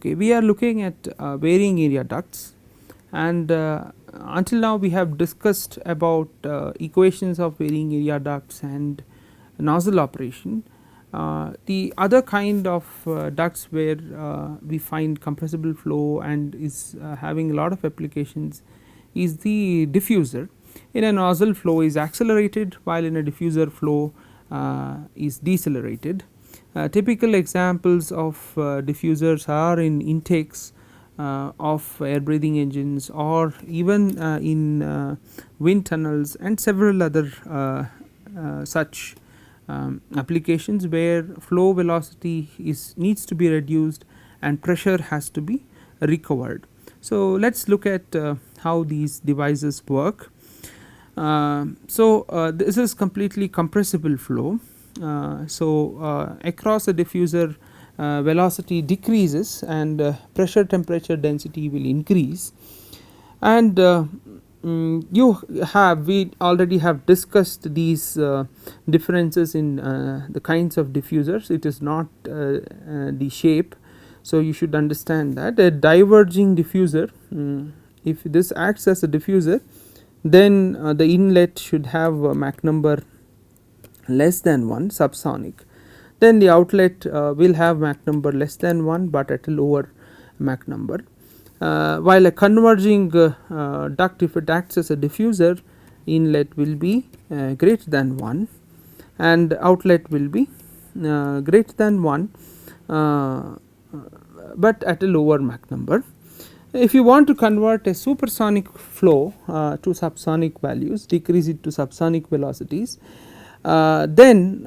Okay, we are looking at varying area ducts, and until now we have discussed about equations of varying area ducts and nozzle operation. The other kind of ducts where we find compressible flow and is having a lot of applications is the diffuser. In a nozzle, flow is accelerated, while in a diffuser flow is decelerated. Typical examples of diffusers are in intakes of air breathing engines, or even in wind tunnels and several other such applications where flow velocity needs to be reduced and pressure has to be recovered. So let us look at how these devices work. This is completely compressible flow. Across a diffuser, velocity decreases and pressure, temperature, density will increase, and we already have discussed these differences in the kinds of diffusers. It is not the shape, so you should understand that a diverging diffuser, if this acts as a diffuser, then the inlet should have a Mach number less than 1 subsonic, then the outlet will have Mach number less than 1 but at a lower Mach number. While a converging duct, if it acts as a diffuser, inlet will be greater than 1 and outlet will be greater than 1 but at a lower Mach number. If you want to convert a supersonic flow to subsonic values, decrease it to subsonic velocities, then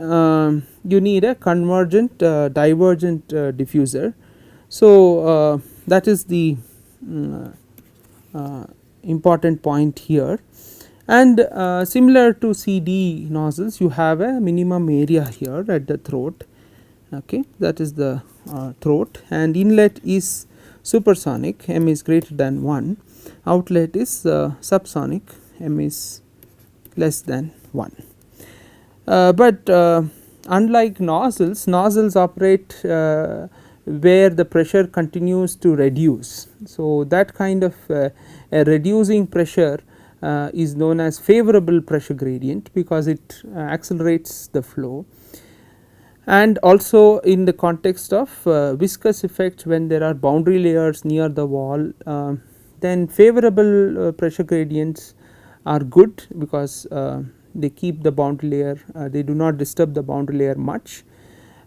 you need a convergent divergent diffuser. So that is the important point here, and similar to CD nozzles, you have a minimum area here at the throat. Okay, that is the throat, and inlet is supersonic, m is greater than 1, outlet is subsonic, m is less than 1. But unlike nozzles operate where the pressure continues to reduce. So that kind of a reducing pressure is known as favorable pressure gradient, because it accelerates the flow. And also in the context of viscous effects, when there are boundary layers near the wall, then favorable pressure gradients are good, because they keep the boundary layer, they do not disturb the boundary layer much.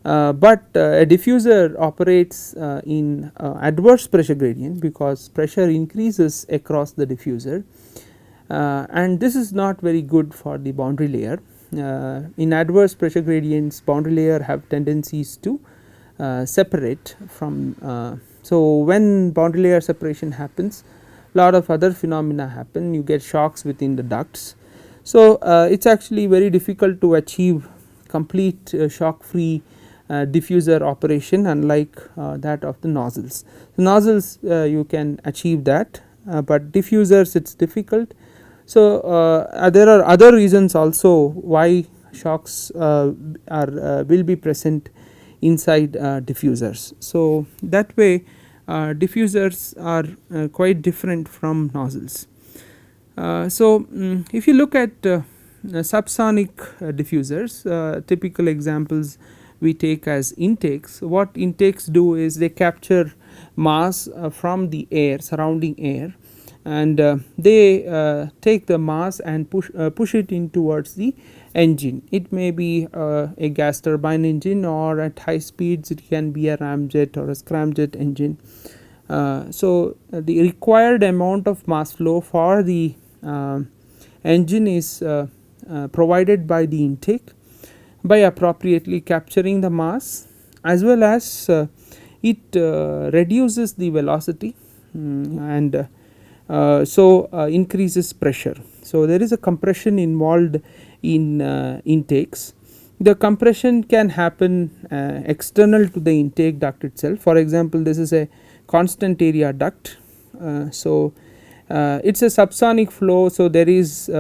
But a diffuser operates in adverse pressure gradient, because pressure increases across the diffuser, and this is not very good for the boundary layer. In adverse pressure gradients, boundary layer have tendencies to separate from. So when boundary layer separation happens, lot of other phenomena happen, you get shocks within the ducts. So it is actually very difficult to achieve complete shock free diffuser operation, unlike that of the nozzles. The nozzles you can achieve that, but diffusers it is difficult. So there are other reasons also why shocks will be present inside diffusers. So that way diffusers are quite different from nozzles. If you look at subsonic diffusers, typical examples we take as intakes. What intakes do is they capture mass from the air, surrounding air, and they take the mass and push it in towards the engine. It may be a gas turbine engine, or at high speeds it can be a ramjet or a scramjet engine. The required amount of mass flow for the engine is provided by the intake by appropriately capturing the mass, as well as it reduces the velocity and increases pressure. So there is a compression involved in intakes. The compression can happen external to the intake duct itself. For example, this is a constant area duct. It is a subsonic flow, so there is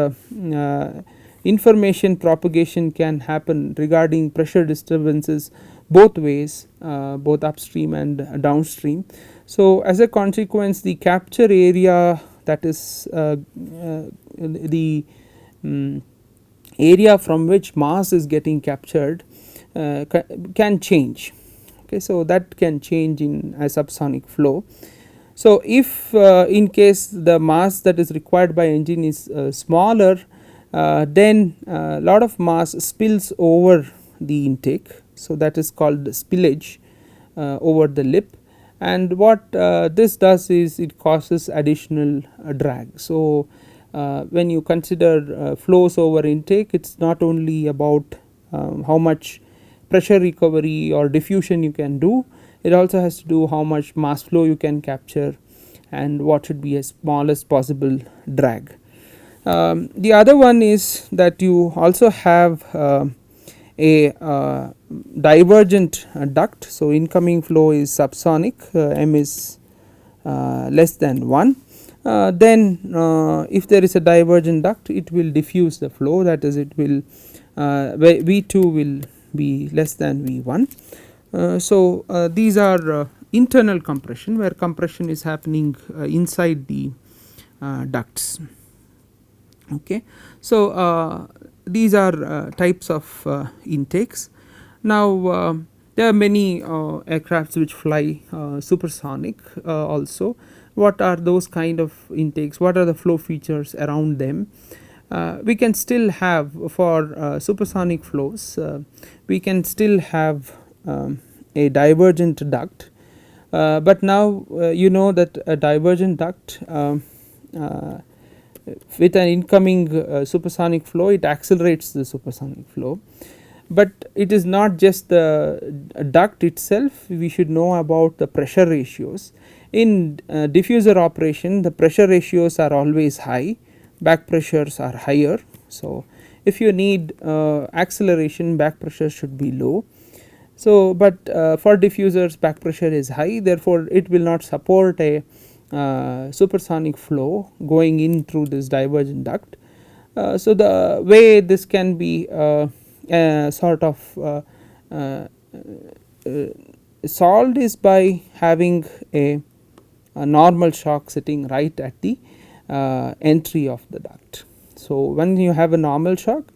information propagation can happen regarding pressure disturbances both ways, both upstream and downstream. So, as a consequence, the capture area, that is the area from which mass is getting captured, can change. Okay, so that can change in a subsonic flow. So, if in case the mass that is required by engine is smaller, then a lot of mass spills over the intake. So, that is called spillage over the lip, and what this does is it causes additional drag. So, when you consider flows over intake, it is not only about how much pressure recovery or diffusion you can do, it also has to do how much mass flow you can capture and what should be a smallest possible drag. The other one is that you also have a divergent duct. So, incoming flow is subsonic, m is less than 1. Then if there is a divergent duct, it will diffuse the flow, that is, it will V2 will be less than V1. So, these are internal compression, where compression is happening inside the ducts. Okay. So, these are types of intakes. Now, there are many aircrafts which fly supersonic also. What are those kind of intakes? What are the flow features around them? We can still have, for supersonic flows, we can still have a divergent duct, but now you know that a divergent duct with an incoming supersonic flow, it accelerates the supersonic flow. But it is not just the duct itself, we should know about the pressure ratios. In diffuser operation, the pressure ratios are always high, back pressures are higher. So, if you need acceleration, back pressure should be low. So, but for diffusers, back pressure is high, therefore, it will not support a supersonic flow going in through this divergent duct. So, the way this can be sort of solved is by having a normal shock sitting right at the entry of the duct. So, when you have a normal shock,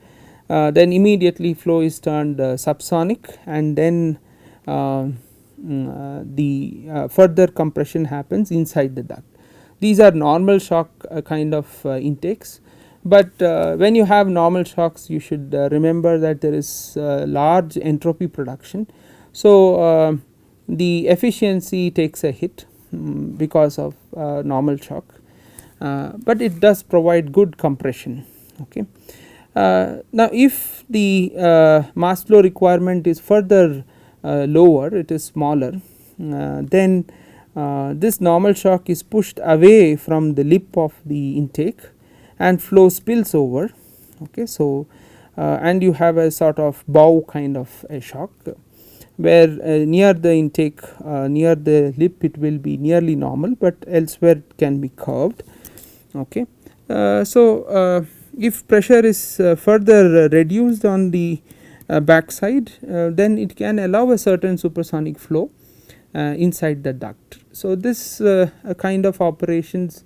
then immediately flow is turned subsonic, and then the further compression happens inside the duct. These are normal shock kind of intakes, but when you have normal shocks, you should remember that there is large entropy production. So, the efficiency takes a hit because of normal shock, but it does provide good compression. Okay. Now, if the mass flow requirement is further lower, it is smaller, then this normal shock is pushed away from the lip of the intake and flow spills over. Okay. So, and you have a sort of bow kind of a shock, where near the intake, near the lip, it will be nearly normal, but elsewhere it can be curved. Okay. So, if pressure is further reduced on the back side, then it can allow a certain supersonic flow inside the duct. So, this kind of operations,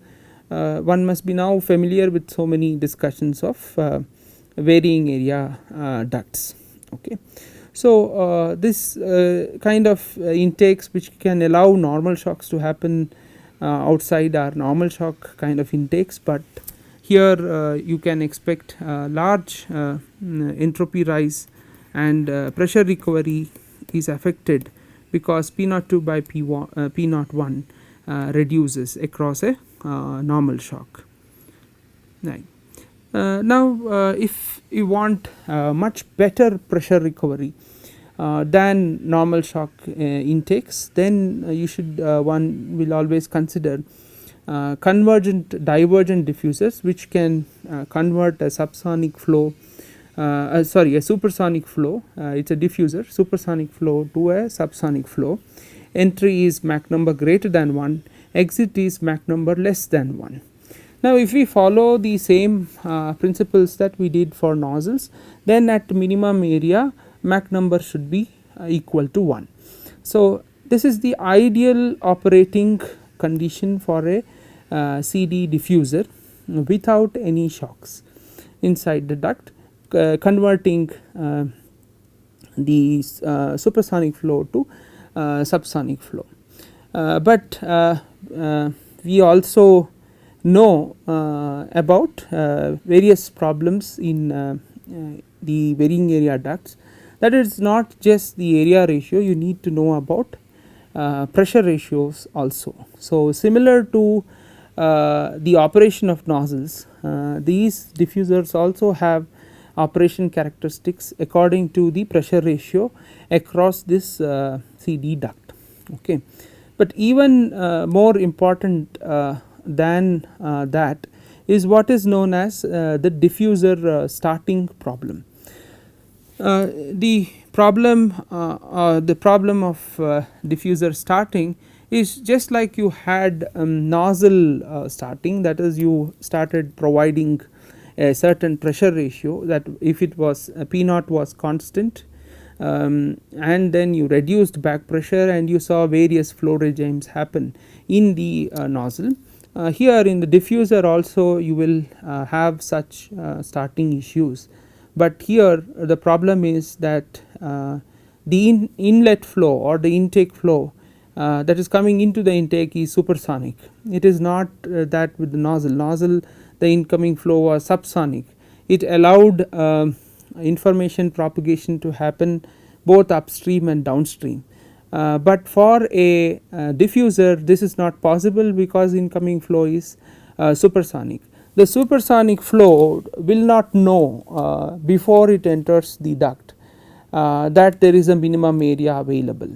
one must be now familiar with so many discussions of varying area ducts. Okay. So, this kind of intakes which can allow normal shocks to happen outside are normal shock kind of intakes, but here you can expect large entropy rise, and pressure recovery is affected because P02 by P01 reduces across a normal shock. Right. Now, if you want much better pressure recovery than normal shock intakes, then you should one will always consider convergent divergent diffusers, which can convert a subsonic flow a supersonic flow, it is a diffuser, supersonic flow to a subsonic flow. Entry is Mach number greater than 1, exit is Mach number less than 1. Now, if we follow the same principles that we did for nozzles, then at minimum area Mach number should be equal to 1. So, this is the ideal operating condition for a CD diffuser without any shocks inside the duct, converting the supersonic flow to subsonic flow. But we also know about various problems in the varying area ducts. That is not just the area ratio, you need to know about pressure ratios also. So, similar to the operation of nozzles, these diffusers also have operation characteristics according to the pressure ratio across this CD duct. Okay. But even more important than that is what is known as the diffuser starting problem. The problem of diffuser starting is just like you had nozzle starting, that is, you started providing a certain pressure ratio, that if it was P naught was constant, and then you reduced back pressure and you saw various flow regimes happen in the nozzle. Here in the diffuser also you will have such starting issues, but here the problem is that the inlet flow or the intake flow that is coming into the intake is supersonic. It is not that with the nozzle the incoming flow was subsonic. It allowed information propagation to happen both upstream and downstream. But for a diffuser this is not possible because incoming flow is supersonic. The supersonic flow will not know before it enters the duct that there is a minimum area available.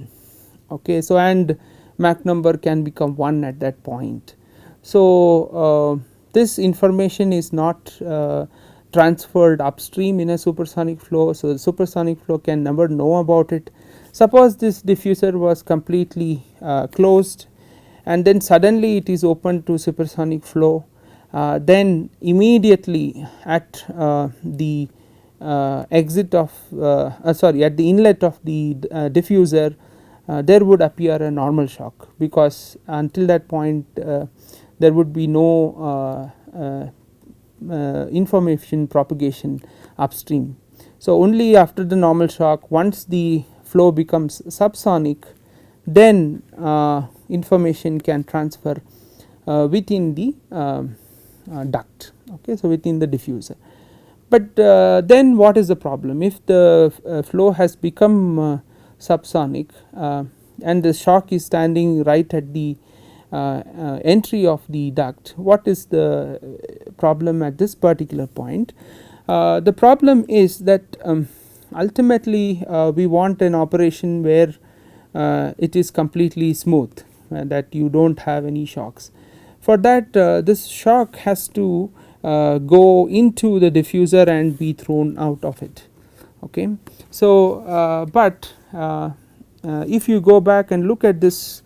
Okay, so and Mach number can become 1 at that point. So, this information is not transferred upstream in a supersonic flow. So, the supersonic flow can never know about it. Suppose this diffuser was completely closed and then suddenly it is open to supersonic flow, then immediately at the exit of at the inlet of the diffuser there would appear a normal shock, because until that point there would be no information propagation upstream. So, only after the normal shock, once the flow becomes subsonic, then information can transfer within the duct, okay, so within the diffuser. But then what is the problem? If the flow has become subsonic and the shock is standing right at the entry of the duct, what is the problem at this particular point? The problem is that ultimately we want an operation where it is completely smooth, that you do not have any shocks. For that this shock has to go into the diffuser and be thrown out of it. Okay. So, but if you go back and look at this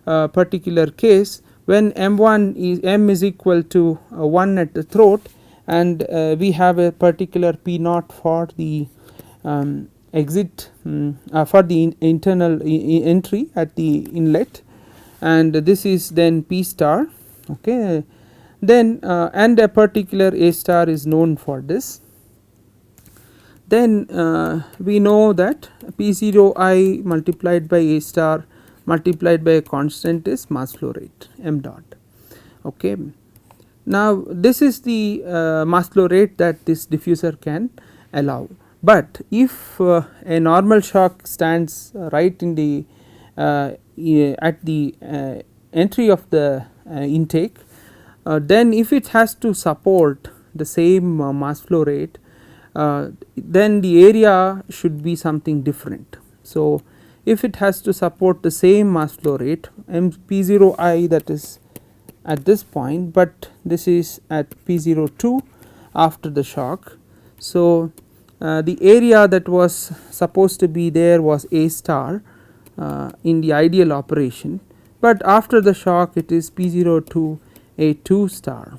particular case, when m is equal to 1 at the throat, and we have a particular P naught for the exit for the internal entry at the inlet, and this is then P star, okay, then and a particular A star is known for this. Then we know that P0I multiplied by A star multiplied by a constant is mass flow rate m dot. Okay. Now, this is the mass flow rate that this diffuser can allow, but if a normal shock stands right in the at the entry of the intake, then if it has to support the same mass flow rate, then the area should be something different. So, if it has to support the same mass flow rate P0I, that is at this point, but this is at P02 after the shock. So, the area that was supposed to be there was A star in the ideal operation, but after the shock it is P02 A2 star.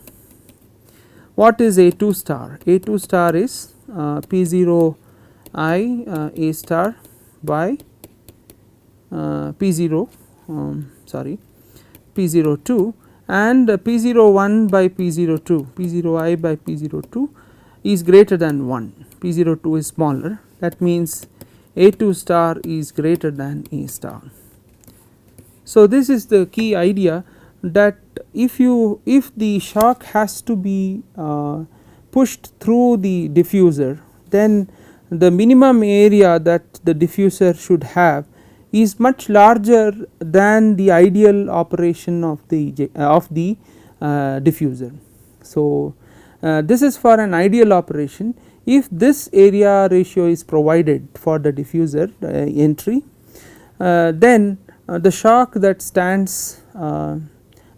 what is A2 star? A2 star is P0 I A star by P0 sorry P02 and P01 by P02, P0I by P02 is greater than 1, P02 is smaller, that means A2 star is greater than A star. So this is the key idea, that if the shock has to be pushed through the diffuser, then the minimum area that the diffuser should have is much larger than the ideal operation of the diffuser. So this is for an ideal operation. If this area ratio is provided for the diffuser entry, then the shock that stands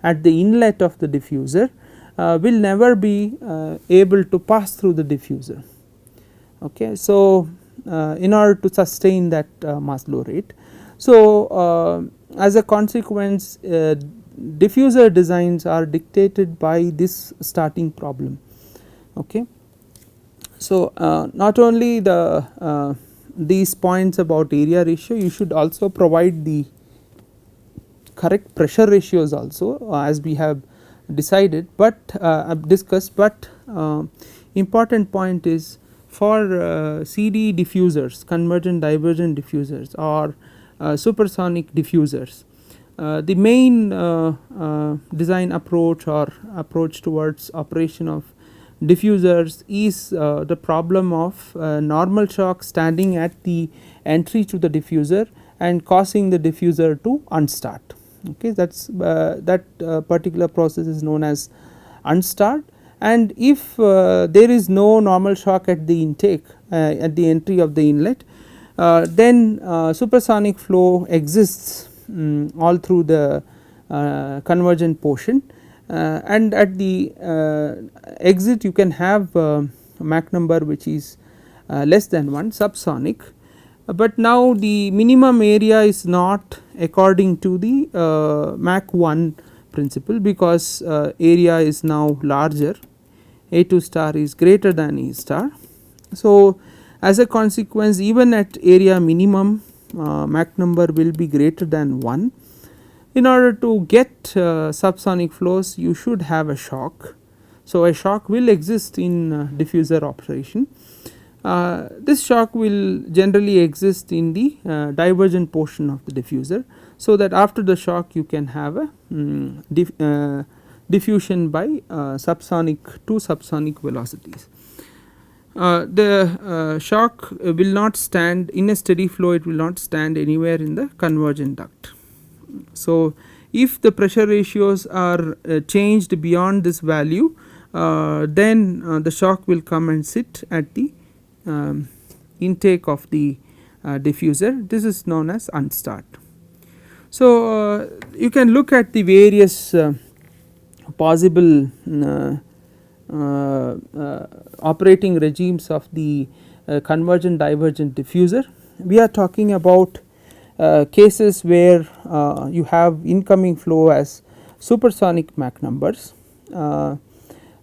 at the inlet of the diffuser will never be able to pass through the diffuser. Okay. So in order to sustain that mass flow rate, so as a consequence diffuser designs are dictated by this starting problem. Okay. So not only the these points about area ratio, you should also provide the correct pressure ratios also, as we have decided, but discussed, but important point is for CD diffusers, convergent divergent diffusers or supersonic diffusers, the main design approach or approach towards operation of diffusers is the problem of normal shock standing at the entry to the diffuser and causing the diffuser to unstart. Okay, that's that particular process is known as unstart, and if there is no normal shock at the intake at the entry of the inlet, then supersonic flow exists all through the convergent portion, and at the exit you can have Mach number which is less than 1, subsonic, but now the minimum area is not according to the Mach 1 principle, because area is now larger, A2 star is greater than A star. So as a consequence, even at area minimum Mach number will be greater than 1. In order to get subsonic flows, you should have a shock. So a shock will exist in diffuser operation. This shock will generally exist in the divergent portion of the diffuser, so that after the shock you can have a diffusion by subsonic to subsonic velocities. The shock will not stand in a steady flow, it will not stand anywhere in the convergent duct. So if the pressure ratios are changed beyond this value, then the shock will come and sit at the intake of the diffuser. This is known as unstart. So you can look at the various possible operating regimes of the convergent divergent diffuser. We are talking about cases where you have incoming flow as supersonic Mach numbers.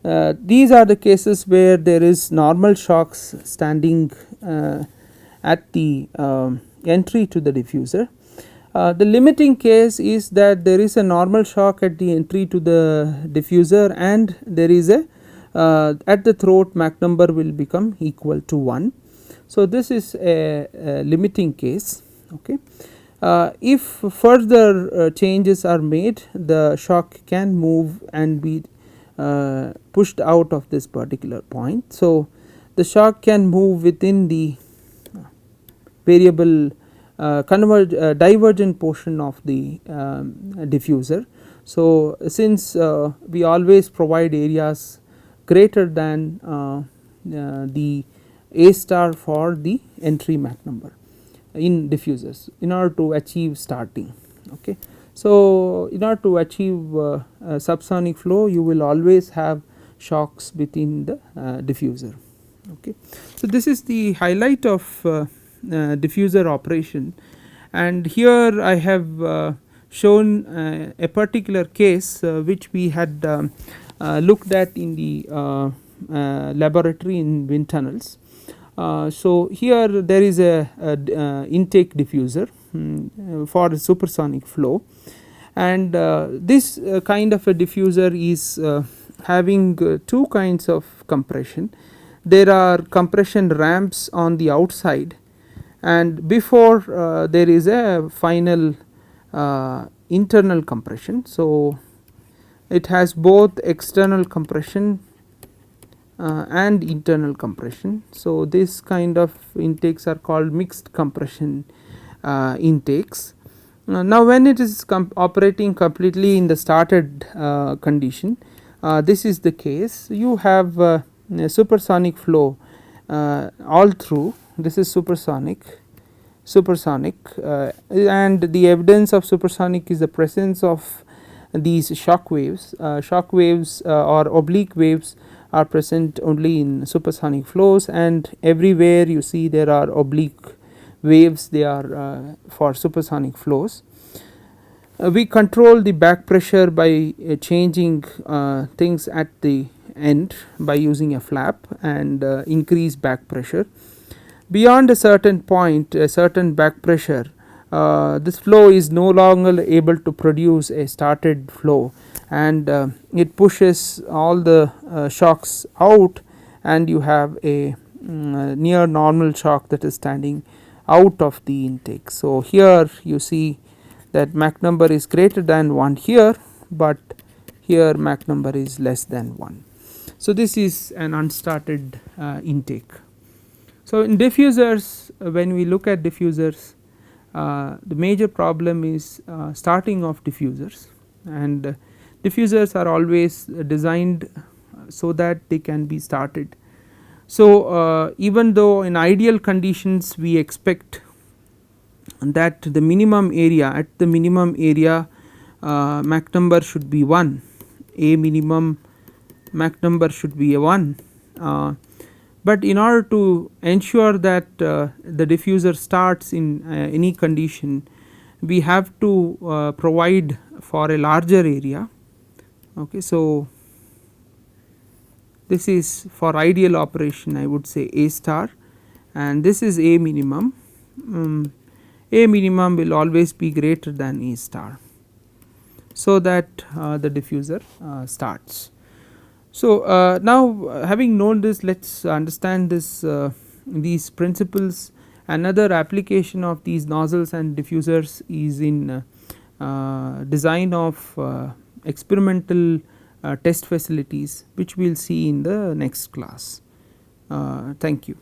These are the cases where there is normal shocks standing at the entry to the diffuser. The limiting case is that there is a normal shock at the entry to the diffuser, and there is a at the throat Mach number will become equal to 1. So this is a limiting case. Okay. If further changes are made, the shock can move and be pushed out of this particular point. So the shock can move within the variable divergent portion of the diffuser. So since we always provide areas greater than the A star for the entry Mach number in diffusers in order to achieve starting. Okay. So in order to achieve subsonic flow, you will always have shocks within the diffuser. Okay. So this is the highlight of diffuser operation, and here I have shown a particular case which we had looked at in the laboratory in wind tunnels. So here there is a intake diffuser for supersonic flow, and this kind of a diffuser is having two kinds of compression. There are compression ramps on the outside, and before there is a final internal compression. So it has both external compression and internal compression. So this kind of intakes are called mixed compression intakes. Now when it is operating completely in the started condition, this is the case. You have a supersonic flow all through. This is supersonic, and the evidence of supersonic is the presence of these shock waves. Shock waves or oblique waves are present only in supersonic flows, and everywhere you see there are oblique waves, they are for supersonic flows. We control the back pressure by changing things at the end by using a flap and increase back pressure. Beyond a certain point, a certain back pressure, this flow is no longer able to produce a started flow, and it pushes all the shocks out, and you have a near normal shock that is standing out of the intake. So here you see that Mach number is greater than 1 here, but here Mach number is less than 1. So this is an unstarted intake. So in diffusers, when we look at diffusers, the major problem is starting of diffusers, and diffusers are always designed so that they can be started. So even though in ideal conditions we expect that the minimum area, at the minimum area Mach number should be 1, a minimum Mach number should be a 1, but in order to ensure that the diffuser starts in any condition, we have to provide for a larger area. Okay, so this is for ideal operation, I would say A star, and this is A minimum. A minimum will always be greater than A star, so that the diffuser starts. So now having known this, let us understand this these principles. Another application of these nozzles and diffusers is in design of experimental test facilities, which we will see in the next class. Thank you.